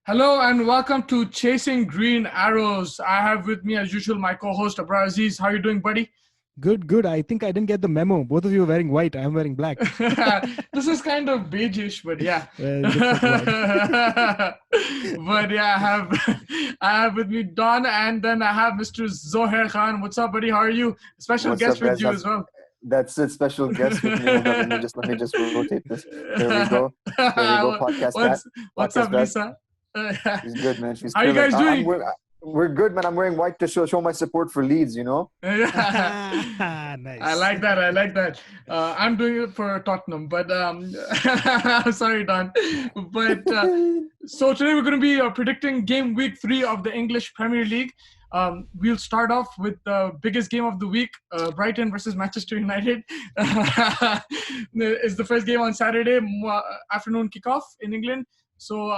Hello and welcome to Chasing Green Arrows. I have with me, as usual, my co-host Abrar Aziz. How are you doing, buddy? Good. I think I didn't get the memo. Both of you are wearing white. I'm wearing black. This is kind of beigeish, but yeah. It looks like white. But yeah, I have with me Don, and then I have Mr. Zohair Khan. What's up, buddy? How are you? Special What's guest up, with guys? you as well. That's it. Special guest with me. Hold on, let me just rotate this. There we go. Podcast cat. What's Podcast up, cat. Lisa? She's good, man. She's How you killing. guys doing? We're good, man. I'm wearing white to show my support for Leeds. Nice. I like that. I'm doing it for Tottenham, but sorry, Don. But so today we're going to be predicting game week 3 of the English Premier League. We'll start off with the biggest game of the week, Brighton versus Manchester United. It's the first game on Saturday afternoon kickoff in England. So,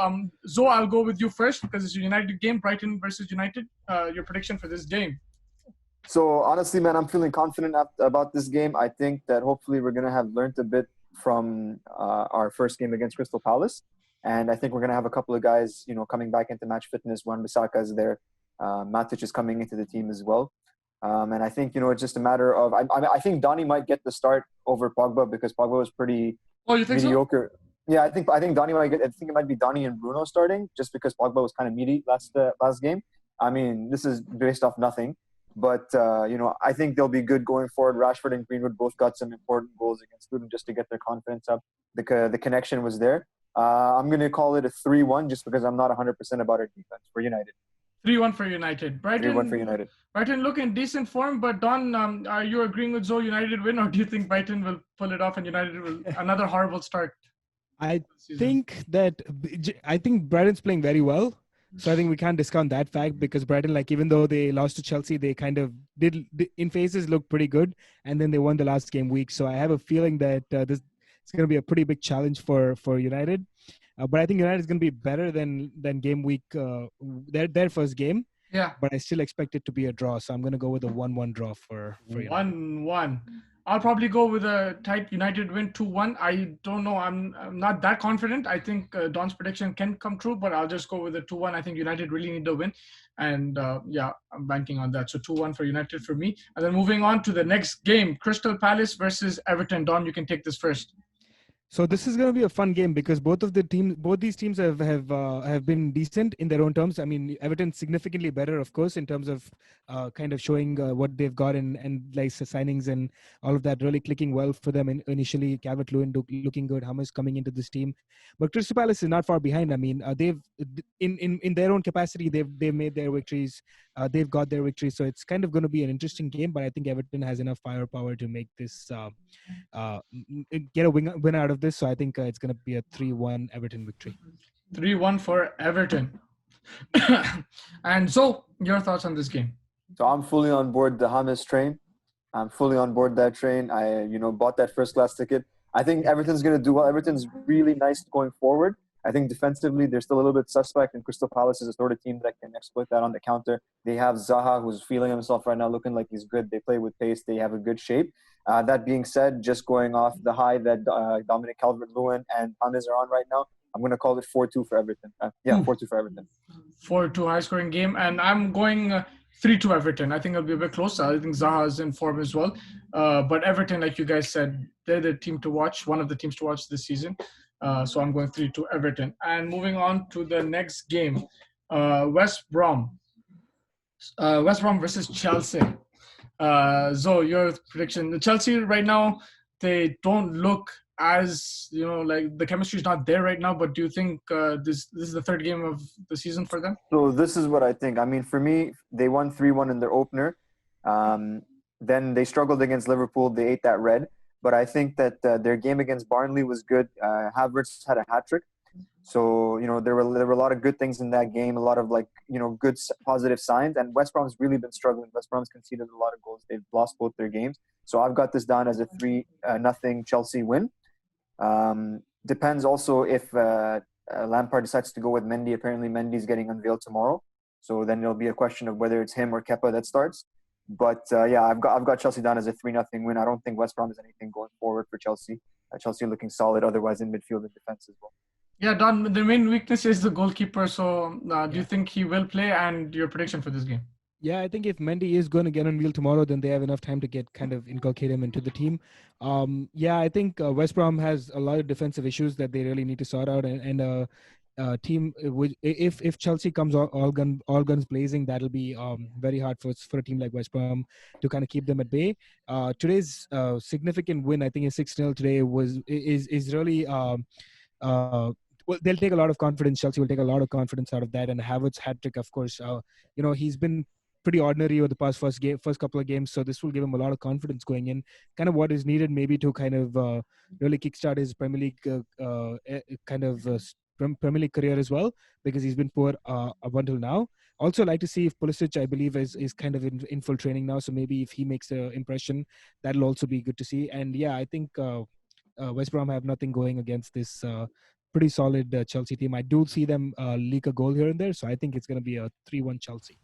Zo, I'll go with you first because it's a United game, Brighton versus United. Your prediction for this game? So honestly, man, I'm feeling confident about this game. I think that hopefully we're gonna have learned a bit from our first game against Crystal Palace, and I think we're gonna have a couple of guys, coming back into match fitness. Wan-Bissaka is there, Matic is coming into the team as well, and I think it's just a matter of I think Donny might get the start over Pogba because Pogba was pretty you think mediocre. So? Yeah, I think Donny might get. I think it might be Donny and Bruno starting just because Pogba was kind of meaty last game. I mean, this is based off nothing, but I think they'll be good going forward. Rashford and Greenwood both got some important goals against Luton just to get their confidence up. The connection was there. I'm going to call it a 3-1 just because I'm not 100% about our defense for United. 3-1 for United. Brighton. 3-1 for United. Brighton look in decent form, but Don, are you agreeing with Zoe United win, or do you think Brighton will pull it off and United will another horrible start? I think Brighton's playing very well. So I think we can't discount that fact because Brighton, even though they lost to Chelsea, they kind of did in phases look pretty good, and then they won the last game week. So I have a feeling that this is going to be a pretty big challenge for United. But I think United is going to be better than game week, their first game. Yeah. But I still expect it to be a draw. So I'm going to go with a 1-1 draw for United. 1-1. I'll probably go with a tight United win 2-1. I don't know. I'm not that confident. I think Don's prediction can come true, but I'll just go with a 2-1. I think United really need to win. And I'm banking on that. So 2-1 for United for me. And then moving on to the next game, Crystal Palace versus Everton. Don, you can take this first. So this is going to be a fun game because both these teams have been decent in their own terms. I mean, Everton significantly better, of course, in terms of kind of showing what they've got and signings and all of that really clicking well for them. Initially, Calvert-Lewin looking good, Hammers coming into this team, but Crystal Palace is not far behind. I mean, they've in their own capacity they've made their victories. They've got their victories, so it's kind of going to be an interesting game. But I think Everton has enough firepower to make this get a win out of this. So I think it's going to be a 3-1 Everton victory. 3-1 for Everton. And so, your thoughts on this game? So I'm fully on board the Hammers train. I'm fully on board that train. I bought that first class ticket. I think Everton's going to do well. Everton's really nice going forward. I think defensively, they're still a little bit suspect, and Crystal Palace is a sort of team that can exploit that on the counter. They have Zaha, who's feeling himself right now, looking like he's good. They play with pace. They have a good shape. That being said, just going off the high that Dominic Calvert-Lewin and James are on right now, I'm going to call it 4-2 for Everton. 4-2 for Everton. 4-2 high-scoring game, and I'm going 3-2 Everton. I think it'll be a bit closer. I think Zaha is in form as well. But Everton, like you guys said, they're the team to watch, one of the teams to watch this season. So I'm going 3-2 Everton. And moving on to the next game, West Brom. West Brom versus Chelsea. Zo, your prediction. The Chelsea right now, they don't look as, like the chemistry is not there right now. But do you think this is the third game of the season for them? So this is what I think. I mean, for me, they won 3-1 in their opener. Then they struggled against Liverpool. They ate that red. But I think that their game against Burnley was good. Havertz had a hat-trick. So, there were a lot of good things in that game, a lot of good positive signs. And West Brom's really been struggling. West Brom's conceded a lot of goals. They've lost both their games. So I've got this down as a 3-0 Chelsea win. Depends also if Lampard decides to go with Mendy. Apparently Mendy's getting unveiled tomorrow. So then it'll be a question of whether it's him or Kepa that starts. But I've got Chelsea down as a 3-0 win. I don't think West Brom has anything going forward for Chelsea. Chelsea looking solid otherwise in midfield and defense as well. Yeah, Don, the main weakness is the goalkeeper. So do you Yeah. think he will play, and your prediction for this game? Yeah, I think if Mendy is going to get on wheel tomorrow, then they have enough time to get kind of inculcate him into the team. Yeah, I think West Brom has a lot of defensive issues that they really need to sort out, and team if Chelsea comes all guns blazing, that'll be very hard for a team like West Brom to kind of keep them at bay. Today's significant win, I think, is 6-0 today is really. Well, they'll take a lot of confidence. Chelsea will take a lot of confidence out of that, and Havertz hat trick, of course. He's been pretty ordinary over the first couple of games, so this will give him a lot of confidence going in. Kind of what is needed, maybe to kind of really kickstart his Premier League Premier League career as well, because he's been poor up until now. Also, like to see if Pulisic, I believe, is kind of in full training now, so maybe if he makes an impression, that'll also be good to see. And yeah, I think West Brom have nothing going against this pretty solid Chelsea team. I do see them leak a goal here and there, so I think it's going to be a 3-1 Chelsea.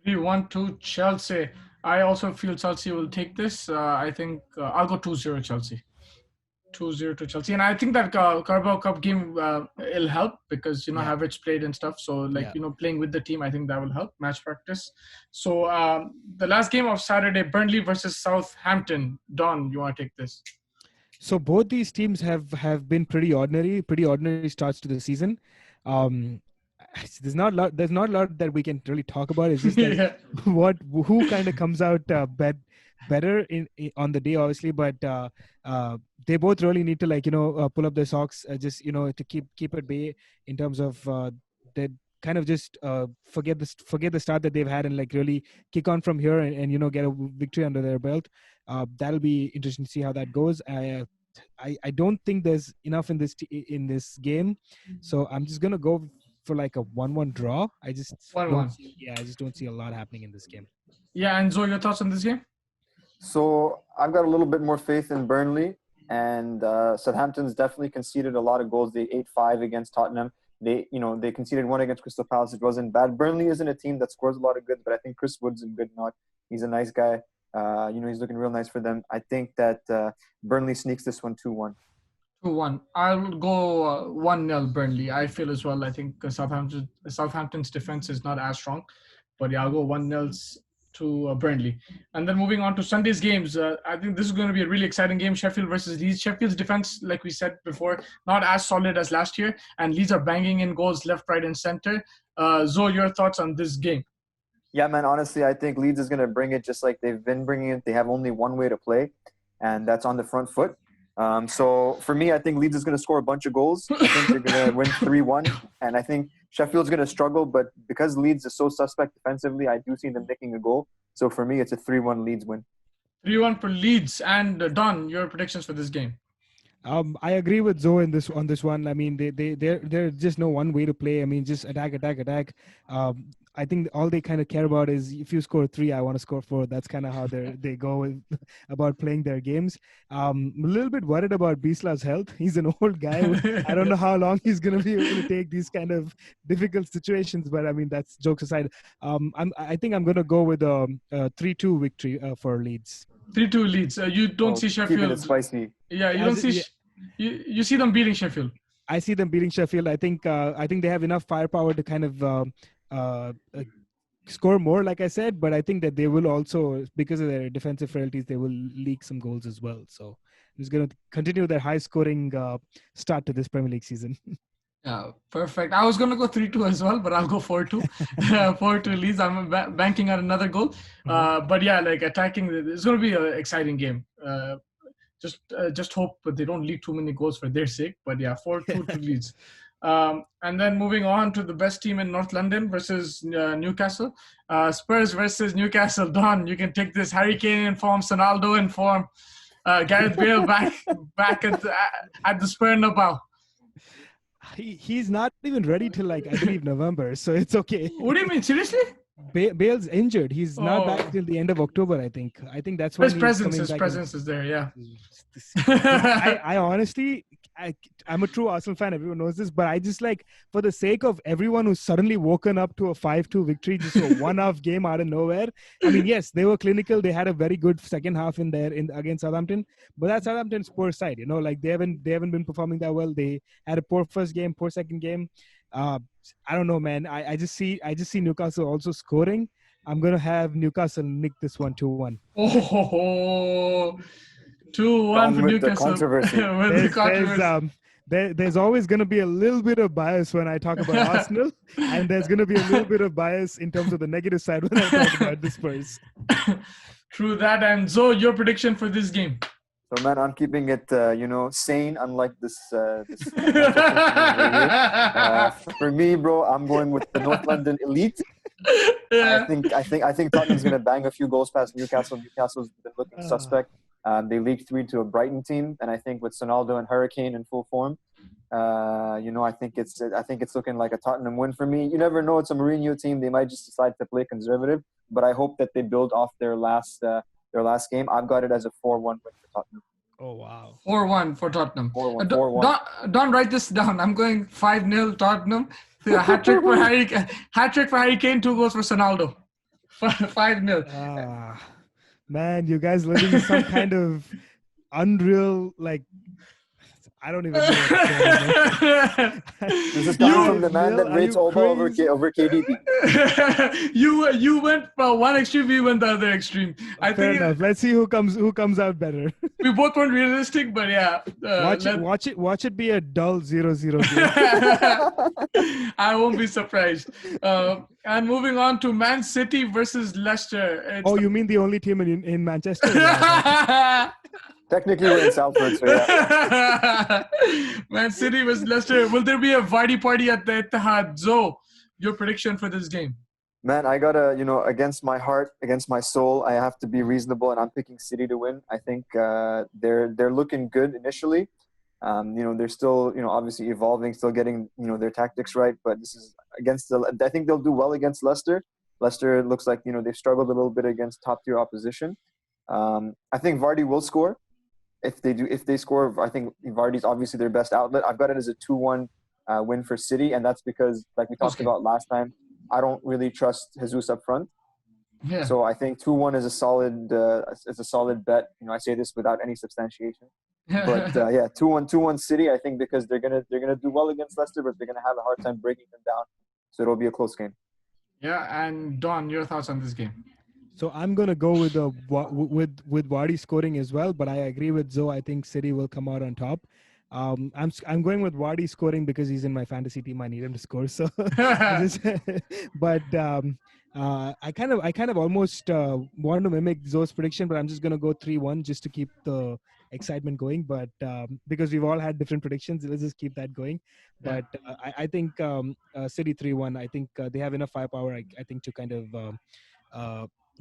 3-1 to Chelsea. I also feel Chelsea will take this. I think I'll go 2-0 Chelsea. 2-0 to Chelsea. And I think that Carabao Cup game will help because, Yeah. Havertz played and stuff. So, Yeah. Playing with the team, I think that will help. Match practice. So, the last game of Saturday, Burnley versus Southampton. Don, you want to take this? So both these teams have been pretty ordinary starts to the season. Um, there's not a lot that we can really talk about. It's just that Yeah. who kind of comes out better on the day, obviously, but they both really need to pull up their socks, just to keep at bay in terms of they kind of just forget the start that they've had and really kick on from here and get a victory under their belt. That'll be interesting to see how that goes. I don't think there's enough in this game, so I'm just gonna go for a 1-1 draw. I just 1-1. I just don't see a lot happening in this game. Yeah, and Zoe, your thoughts on this game? So I've got a little bit more faith in Burnley, and Southampton's definitely conceded a lot of goals. They 8-5 against Tottenham. They conceded one against Crystal Palace. It wasn't bad. Burnley isn't a team that scores a lot of goals, but I think Chris Wood's a good knock. He's a nice guy. He's looking real nice for them. I think that Burnley sneaks this one 2-1. 2-1. I'll go 1-0 Burnley. I feel as well. I think Southampton's defense is not as strong, but yeah, I'll go 1-0 to Burnley. And then moving on to Sunday's games, I think this is going to be a really exciting game. Sheffield versus Leeds. Sheffield's defense, like we said before, not as solid as last year, and Leeds are banging in goals left, right, and center. Zoe, your thoughts on this game? Yeah, man, honestly, I think Leeds is going to bring it just like they've been bringing it. They have only one way to play, and that's on the front foot. So for me, I think Leeds is going to score a bunch of goals. I think they're going to win 3-1, and I think Sheffield's going to struggle, but because Leeds is so suspect defensively, I do see them nicking a goal. So for me, it's a 3-1 Leeds win. 3-1 for Leeds. And Don, your predictions for this game? I agree with Zoe on this one. I mean, there's just no one way to play. I mean, just attack. I think all they kind of care about is if you score 3, I want to score 4. That's kind of how they go about playing their games. I'm a little bit worried about Bisla's health. He's an old guy. I don't know how long he's going to be able to take these kind of difficult situations. But I mean, that's jokes aside. I think I'm going to go with a 3-2 victory for Leeds. 3-2 Leeds. You don't see Sheffield. Keeping it spicy. Yeah, you don't see. You see them beating Sheffield. I see them beating Sheffield. I think they have enough firepower to kind of score more, like I said. But I think that they will also, because of their defensive frailties, they will leak some goals as well. So I'm just going to continue their high-scoring start to this Premier League season. Yeah, perfect. I was going to go 3-2 as well, but I'll go 4-2. 4-2 Leeds. I'm banking on another goal. But yeah, attacking, it's going to be an exciting game. Just hope that they don't leak too many goals for their sake. But yeah, 4-2 to Leeds. And then moving on to the best team in North London versus Newcastle. Spurs versus Newcastle. Don, you can take this. Harry Kane in form, Ronaldo in form. Gareth Bale back at the Spurs Nobel. He's not even ready till I believe November, so it's okay. What do you mean? Seriously? Bale's injured. He's not back till the end of October, I think. I think that's when he's coming back. His presence is there, yeah. I honestly, I'm a true Arsenal fan. Everyone knows this, but I just like, for the sake of everyone who's suddenly woken up to a 5-2 victory, just a one-off game out of nowhere. I mean, yes, they were clinical. They had a very good second half in there against Southampton, but that's Southampton's poor side. Like they haven't been performing that well. They had a poor first game, poor second game. I don't know, man. I just see Newcastle also scoring. I'm gonna have Newcastle nick this one 2-1. Oh, 2-1 for Newcastle. The controversy. There's always going to be a little bit of bias when I talk about Arsenal, and there's going to be a little bit of bias in terms of the negative side when I talk about the Spurs. True that. And Zoe, your prediction for this game? So, man, I'm keeping it, sane, unlike this. For me, bro, I'm going with the North London elite. Yeah. I think Tottenham's going to bang a few goals past Newcastle. Newcastle's been looking suspect. They leaked 3 to a Brighton team, and I think with Sonaldo and Hurricane in full form, I think it's looking like a Tottenham win for me. You never know; it's a Mourinho team; they might just decide to play conservative. But I hope that they build off their last game. I've got it as a 4-1 win for Tottenham. Oh wow! 4-1 for Tottenham. 4-1. Don't write this down. I'm going 5-0 Tottenham. Hat trick for Harry Kane. 2 goals for Sonaldo. 5-0. Man, you guys living in some kind of unreal, like, I don't even know what to say. This is coming from the man that rates Oba over KDB. You went from one extreme, we went the other extreme. Fair enough. Let's see who comes out better. We both weren't realistic, but yeah. Watch it be a dull 0-0 game. I won't be surprised. And moving on to Man City versus Leicester. You mean the only team in Manchester? Technically, we're in Salford, so yeah. Man City versus Leicester. Will there be a Vardy party at the Etihad? Zoe, your prediction for this game? Man, I gotta, against my heart, against my soul, I have to be reasonable, and I'm picking City to win. I think they're looking good initially. They're still, obviously evolving, still getting, their tactics right. But this is I think they'll do well against Leicester. Leicester looks like, they've struggled a little bit against top-tier opposition. I think Vardy will score. If they score, I think Vardy's obviously their best outlet. I've got it as a 2-1 win for City, and that's because, like we talked about last time, I don't really trust Jesus up front. Yeah. So I think 2-1 is a solid bet. I say this without any substantiation. But 2-1 City, I think, because they're gonna do well against Leicester, but they're gonna have a hard time breaking them down. So it'll be a close game. Yeah, and Don, your thoughts on this game? So I'm gonna go with Vardy scoring as well, but I agree with Zoe. I think City will come out on top. I'm going with Vardy scoring because he's in my fantasy team. I need him to score. So, but I kind of almost want to mimic Zoe's prediction, but I'm just gonna go 3-1 just to keep the excitement going. But because we've all had different predictions, let's just keep that going. But I think City 3-1. I think they have enough firepower. I think to kind of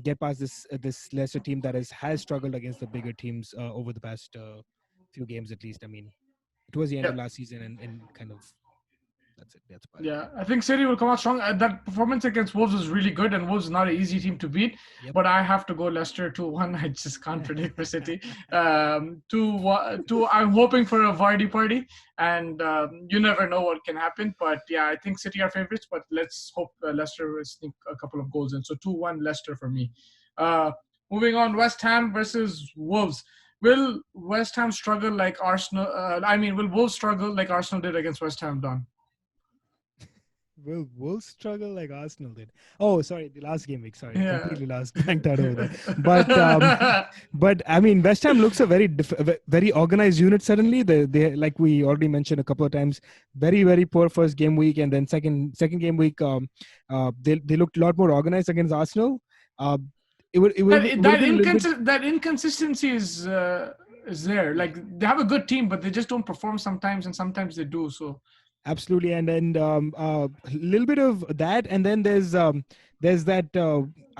get past this Leicester team that has struggled against the bigger teams over the past few games at least. I mean, it was the end of last season and kind of that's it. That's about it. I think City will come out strong. That performance against Wolves was really good, and Wolves is not an easy team to beat. Yep. But I have to go Leicester 2-1. I just can't predict for City. 2-1. I'm hoping for a Vardy party, and you never know what can happen. But yeah, I think City are favorites, but let's hope Leicester will sneak a couple of goals in. So 2-1 Leicester for me. Moving on, West Ham versus Wolves. Will West Ham struggle like Arsenal? Will Wolves struggle like Arsenal did against West Ham, Don? Will Wolves struggle like Arsenal did? Oh, sorry, the last game week. Sorry, completely blanked out over there. But I mean, West Ham looks a very organized unit. Suddenly, they like we already mentioned a couple of times, very very poor first game week, and then second game week, they looked a lot more organized against Arsenal. That inconsistency is there. Like they have a good team, but they just don't perform sometimes, and sometimes they do. So. Absolutely, and a little bit of that, and then there's that.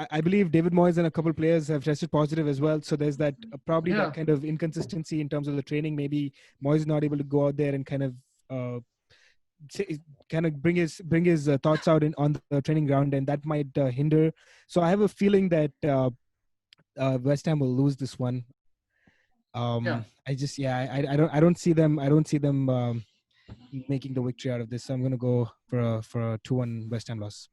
I believe David Moyes and a couple of players have tested positive as well. So there's that that kind of inconsistency in terms of the training. Maybe Moyes is not able to go out there and kind of kind of bring his thoughts out on the training ground, and that might hinder. So I have a feeling that West Ham will lose this one. Yeah. I don't see them making the victory out of this. So I'm gonna go for a 2-1 West Ham loss.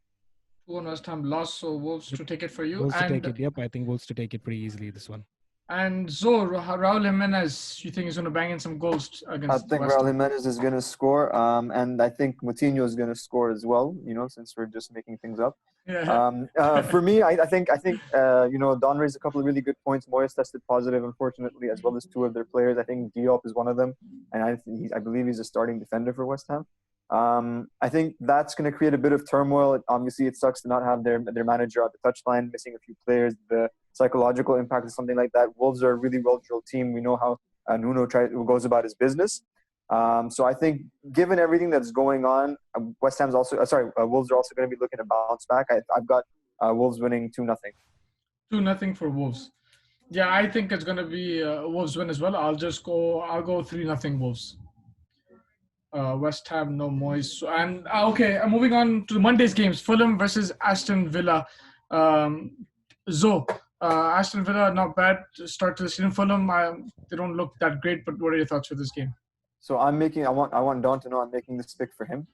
2-1 West Ham loss, so Wolves to take it for you. Wolves to take it. Yep, I think Wolves to take it pretty easily this one. And so Raul Jimenez, you think he's going to bang in some goals against I think West Raul Ham? Jimenez is going to score, and I think Moutinho is going to score as well. Since we're just making things up. Yeah. For me, I think Don raised a couple of really good points. Moyes tested positive, unfortunately, as well as two of their players. I think Diop is one of them, and I believe he's a starting defender for West Ham. I think that's going to create a bit of turmoil. Obviously, it sucks to not have their manager at the touchline, missing a few players. The psychological impact of something like that. Wolves are a really well-drilled team. We know how Nuno goes about his business. So I think, given everything that's going on, Wolves are also going to be looking to bounce back. I've got Wolves winning 2-0. 2-0 for Wolves. Yeah, I think it's going to be Wolves win as well. I'll go 3-0 Wolves. West Ham, no Moyes. And okay, moving on to Monday's games. Fulham versus Aston Villa. Aston Villa, not bad to start to the season. Fulham, they don't look that great, but what are your thoughts for this game? So I want Don to know I'm making this pick for him.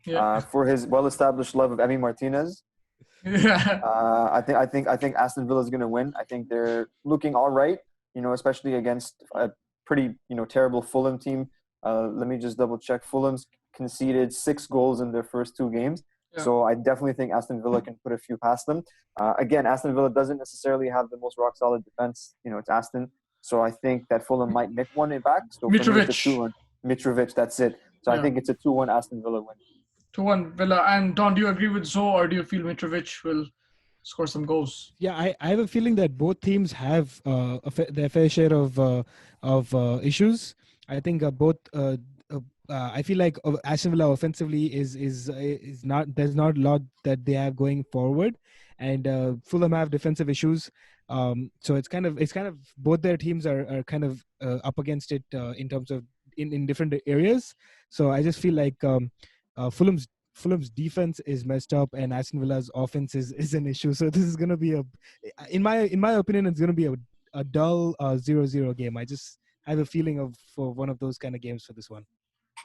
Yeah. For his well-established love of Emi Martinez. Yeah. I think Aston Villa is going to win. I think they're looking all right, especially against a pretty, terrible Fulham team. Let me just double check. Fulham's conceded 6 goals in their first 2 games. Yeah. So I definitely think Aston Villa can put a few past them. Again, Aston Villa doesn't necessarily have the most rock-solid defense. It's Aston. So I think that Fulham might nick one in back. So Mitrovic, that's it. So yeah. I think it's a 2-1 Aston Villa win. 2-1 Villa. And Don, do you agree with Zoe, or do you feel Mitrovic will score some goals? Yeah, I have a feeling that both teams have their fair share of issues. I think both. I feel like Aston Villa offensively is not. There's not a lot that they have going forward, and Fulham have defensive issues. So it's kind of both their teams are kind of up against it in terms of in different areas. So I just feel like Fulham's defense is messed up, and Aston Villa's offense is an issue. So this is going to be in my opinion, it's going to be a dull 0-0 game. I have a feeling for one of those kind of games for this one.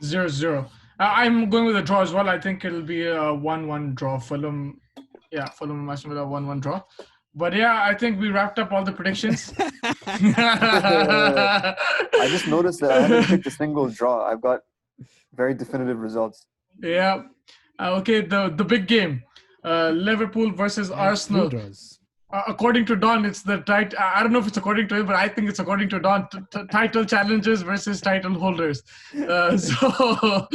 0-0. I'm going with a draw as well. I think it'll be a 1-1 draw. Fulham and Aston Villa 1-1 draw. But yeah, I think we wrapped up all the predictions. I just noticed that I haven't picked a single draw. I've got very definitive results. Yeah. Okay, the big game. Liverpool versus Arsenal. According to Don, it's the title. I don't know if it's according to him, but I think it's according to Don. Title challengers versus title holders. So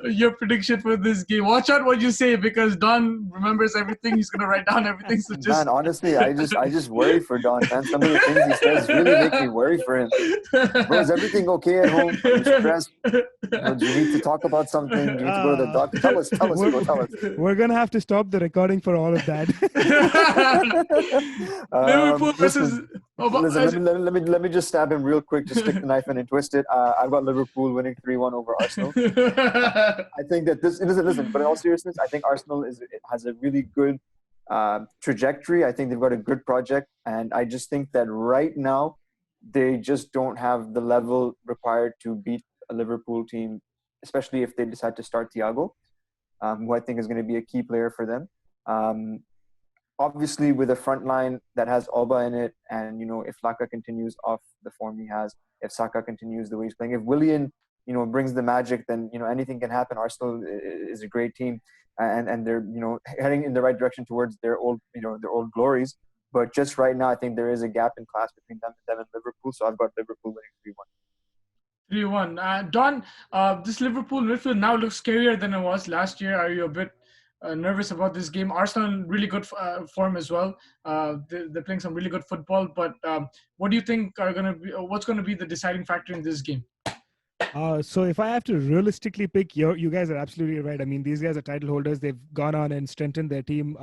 your prediction for this game. Watch out what you say, because Don remembers everything. He's gonna write down everything. So just man, honestly, I just worry for Don, man. Some of the things he says really make me worry for him. Bro, is everything okay at home? Are you stressed? Do you need to talk about something? Do you need to go to the doctor? Tell us. We're gonna have to stop the recording for all of that. Liverpool versus. Let me just stab him real quick. Just stick the knife in and twist it. I've got Liverpool winning 3-1 over Arsenal. I think that listen. But in all seriousness, I think Arsenal has a really good trajectory. I think they've got a good project, and I just think that right now they just don't have the level required to beat a Liverpool team, especially if they decide to start Thiago, who I think is going to be a key player for them. Obviously, with a front line that has Alba in it, and if Laka continues off the form he has, if Saka continues the way he's playing, if Willian brings the magic, then anything can happen. Arsenal is a great team, and they're heading in the right direction towards their old glories. But just right now, I think there is a gap in class between them and Liverpool. So I've got Liverpool winning 3-1. Don, this Liverpool midfield now looks scarier than it was last year. Are you a bit nervous about this game? Arsenal really good form as well. They're playing some really good football. But what do you think what's going to be the deciding factor in this game? So if I have to realistically pick, you guys are absolutely right. I mean, these guys are title holders. They've gone on and strengthened their team.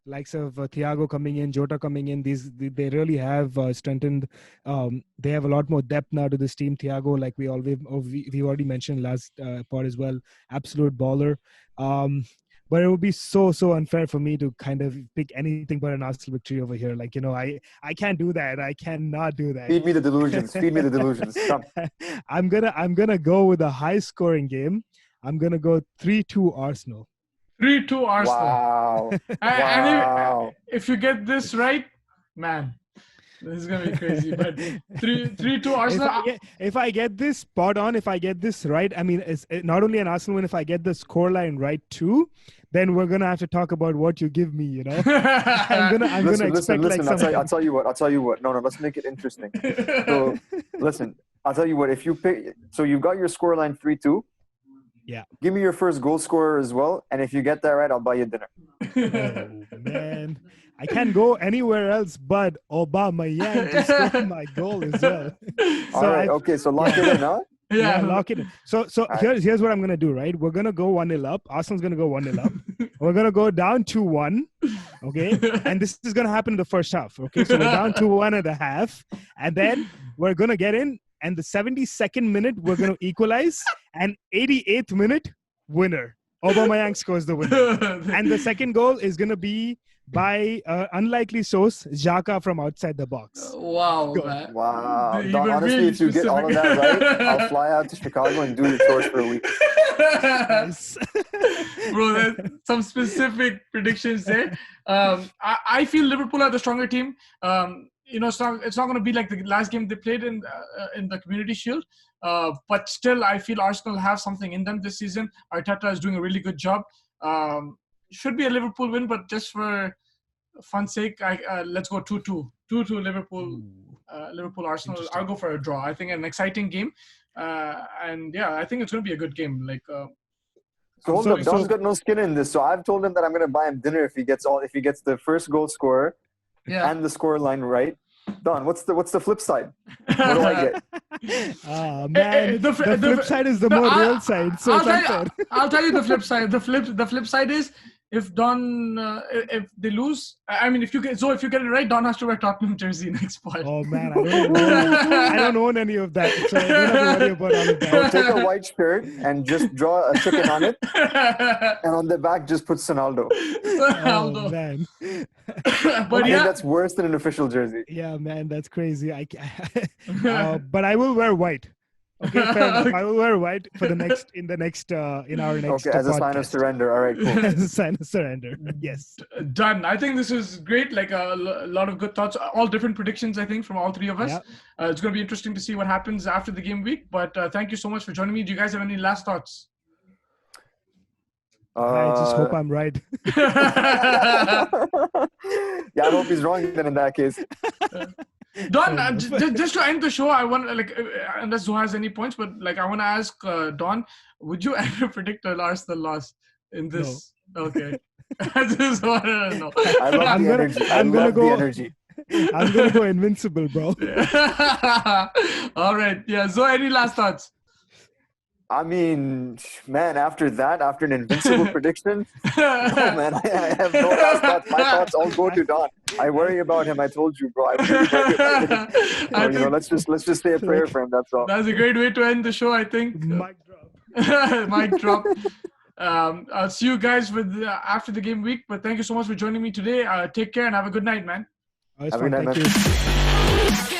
Likes of Thiago coming in, Jota coming in. They really have strengthened. They have a lot more depth now to this team. Thiago, like we already mentioned last pod as well, absolute baller. But it would be so unfair for me to kind of pick anything but an Arsenal victory over here. Like, I can't do that. I cannot do that. Feed me the delusions. Feed me the delusions. Come. I'm gonna go with a high scoring game. I'm gonna go 3-2 Arsenal. 3-2 Arsenal. Wow. And if you get this right, man, this is gonna be crazy. But 3-2 Arsenal. If I get this spot on, if I get this right, I mean, it's not only an Arsenal win. If I get the scoreline right too, then we're gonna have to talk about what you give me. I'm gonna expect like something. I'll tell you what. No, let's make it interesting. So listen, I'll tell you what. If you pick, so you've got your scoreline 3-2. Yeah. Give me your first goal scorer as well, and if you get that right, I'll buy you dinner. Oh man, I can't go anywhere else but Aubameyang to score my goal as well. All right. Okay. So lock it in, huh? Yeah, lock it in. So here's what I'm gonna do. Right, we're gonna go 1-0 up. Arsenal's gonna go 1-0 up. We're gonna go down 2-1. Okay, and this is gonna happen in the first half. Okay, so we're down 2-1 at the half, and then we're gonna get in. And the 72nd minute, we're going to equalize. And 88th minute, winner. Aubameyang scores the winner. And the second goal is going to be by unlikely source, Xhaka from outside the box. Wow, man. Wow. Honestly, really if you get all of that right, I'll fly out to Chicago and do your chores for a week. Nice. Bro, there's some specific predictions there. I feel Liverpool are the stronger team. It's not going to be like the last game they played in the Community Shield. But still, I feel Arsenal have something in them this season. Arteta is doing a really good job. Should be a Liverpool win, but just for fun's sake, let's go 2-2. 2-2 Liverpool Arsenal. I'll go for a draw. I think an exciting game. And yeah, I think it's going to be a good game. Like. So hold up, Don's got no skin in this. So I've told him that I'm going to buy him dinner if he gets the first goal scorer. Yeah. And the scoreline right. Don, what's the flip side? What do I get? Oh man, the flip side is the more real side. So I'll tell you the flip side. The flip side is if Don if they lose. I mean, if you get it right, Don has to wear Tottenham jersey next part. Oh man, I don't own any of that, so I don't have to worry about all of that. So take a white shirt and just draw a chicken on it, and on the back just put Sonaldo. Oh man. But I think that's worse than an official jersey. Yeah, man, that's crazy. But I will wear white. Okay, fair enough. I will wear white for in our next Okay, as a podcast. sign of surrender. All right, cool. As a sign of surrender. Yes. Done. I think this is great. Like a lot of good thoughts. All different predictions, I think, from all three of us. Yep. It's going to be interesting to see what happens after the game week. But thank you so much for joining me. Do you guys have any last thoughts? I just hope I'm right. Yeah, I hope he's wrong then in that case. Don, just to end the show, I want unless Zoha has any points, but I want to ask Don, would you ever predict an Arsenal loss in this? No. Okay. I just want to know. I love the energy. I'm going to go energy. I'm going to go invincible, bro. Yeah. All right. Yeah. Zoha, any last thoughts? I mean, man, after an invincible prediction, oh man, I have no last thoughts. My thoughts all go to Don. I worry about him. I told you, bro. I really worry about him. So, let's just say a prayer for him. That's all. That's a great way to end the show, I think. Mic drop. Mic drop. I'll see you guys after the game week. But thank you so much for joining me today. Take care and have a good night, man. Have a good night, man.